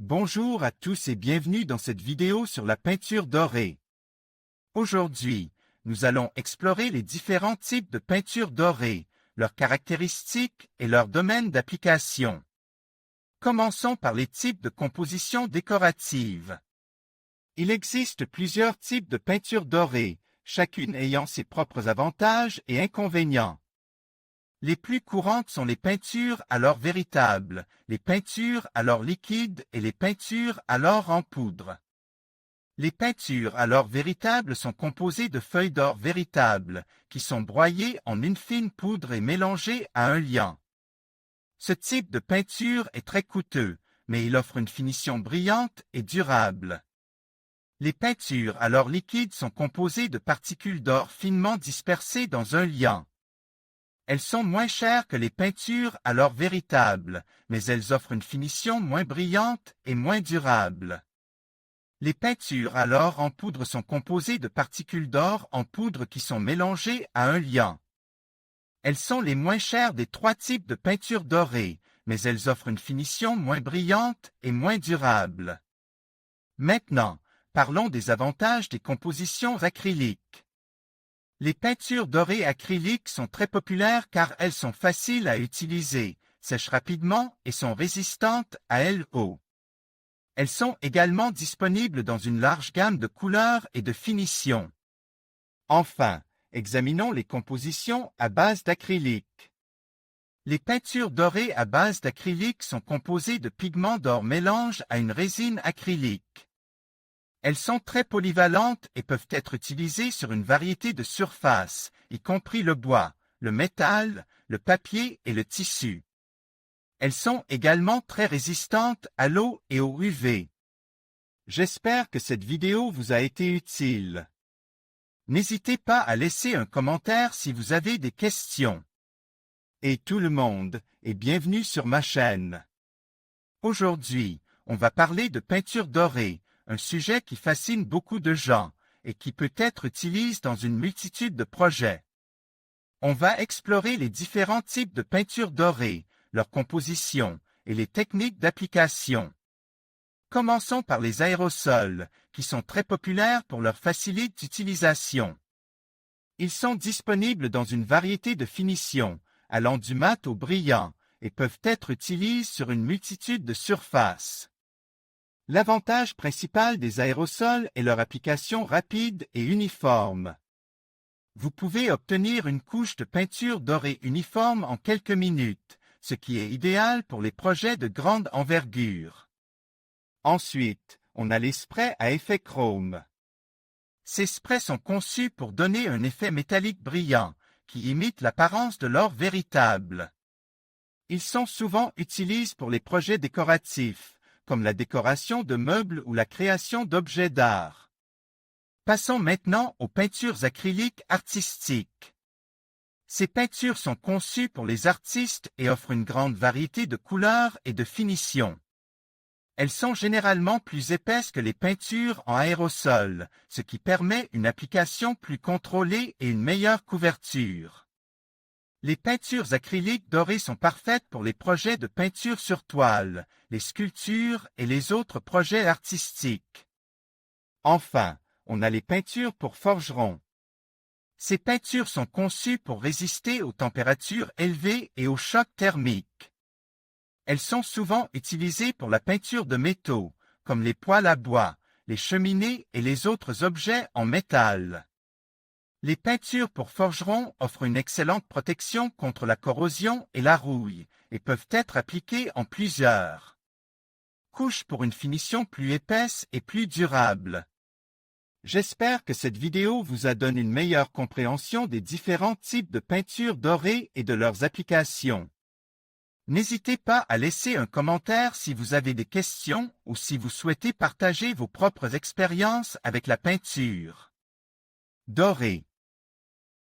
Bonjour à tous et bienvenue dans cette vidéo sur la peinture dorée. Aujourd'hui, nous allons explorer les différents types de peinture dorée, leurs caractéristiques et leurs domaines d'application. Commençons par les types de composition décorative. Il existe plusieurs types de peinture dorée, chacune ayant ses propres avantages et inconvénients. Les plus courantes sont les peintures à l'or véritable, les peintures à l'or liquide et les peintures à l'or en poudre. Les peintures à l'or véritable sont composées de feuilles d'or véritables, qui sont broyées en une fine poudre et mélangées à un liant. Ce type de peinture est très coûteux, mais il offre une finition brillante et durable. Les peintures à l'or liquide sont composées de particules d'or finement dispersées dans un liant. Elles sont moins chères que les peintures à l'or véritable, mais elles offrent une finition moins brillante et moins durable. Les peintures à l'or en poudre sont composées de particules d'or en poudre qui sont mélangées à un liant. Elles sont les moins chères des trois types de peintures dorées, mais elles offrent une finition moins brillante et moins durable. Maintenant, parlons des avantages des compositions acryliques. Les peintures dorées acryliques sont très populaires car elles sont faciles à utiliser, sèchent rapidement et sont résistantes à l'eau. Elles sont également disponibles dans une large gamme de couleurs et de finitions. Enfin, examinons les compositions à base d'acrylique. Les peintures dorées à base d'acrylique sont composées de pigments d'or mélange à une résine acrylique. Elles sont très polyvalentes et peuvent être utilisées sur une variété de surfaces, y compris le bois, le métal, le papier et le tissu. Elles sont également très résistantes à l'eau et au UV. J'espère que cette vidéo vous a été utile. N'hésitez pas à laisser un commentaire si vous avez des questions. Et tout le monde, et bienvenue sur ma chaîne. Aujourd'hui, on va parler de peinture dorée, un sujet qui fascine beaucoup de gens et qui peut être utilisé dans une multitude de projets. On va explorer les différents types de peinture dorée, leur composition et les techniques d'application. Commençons par les aérosols, qui sont très populaires pour leur facilité d'utilisation. Ils sont disponibles dans une variété de finitions, allant du mat au brillant, et peuvent être utilisés sur une multitude de surfaces. L'avantage principal des aérosols est leur application rapide et uniforme. Vous pouvez obtenir une couche de peinture dorée uniforme en quelques minutes, ce qui est idéal pour les projets de grande envergure. Ensuite, on a les sprays à effet chrome. Ces sprays sont conçus pour donner un effet métallique brillant, qui imite l'apparence de l'or véritable. Ils sont souvent utilisés pour les projets décoratifs, comme la décoration de meubles ou la création d'objets d'art. Passons maintenant aux peintures acryliques artistiques. Ces peintures sont conçues pour les artistes et offrent une grande variété de couleurs et de finitions. Elles sont généralement plus épaisses que les peintures en aérosol, ce qui permet une application plus contrôlée et une meilleure couverture. Les peintures acryliques dorées sont parfaites pour les projets de peinture sur toile, les sculptures et les autres projets artistiques. Enfin, on a les peintures pour forgerons. Ces peintures sont conçues pour résister aux températures élevées et aux chocs thermiques. Elles sont souvent utilisées pour la peinture de métaux, comme les poêles à bois, les cheminées et les autres objets en métal. Les peintures pour forgerons offrent une excellente protection contre la corrosion et la rouille, et peuvent être appliquées en plusieurs couches pour une finition plus épaisse et plus durable. J'espère que cette vidéo vous a donné une meilleure compréhension des différents types de peintures dorées et de leurs applications. N'hésitez pas à laisser un commentaire si vous avez des questions ou si vous souhaitez partager vos propres expériences avec la peinture dorée.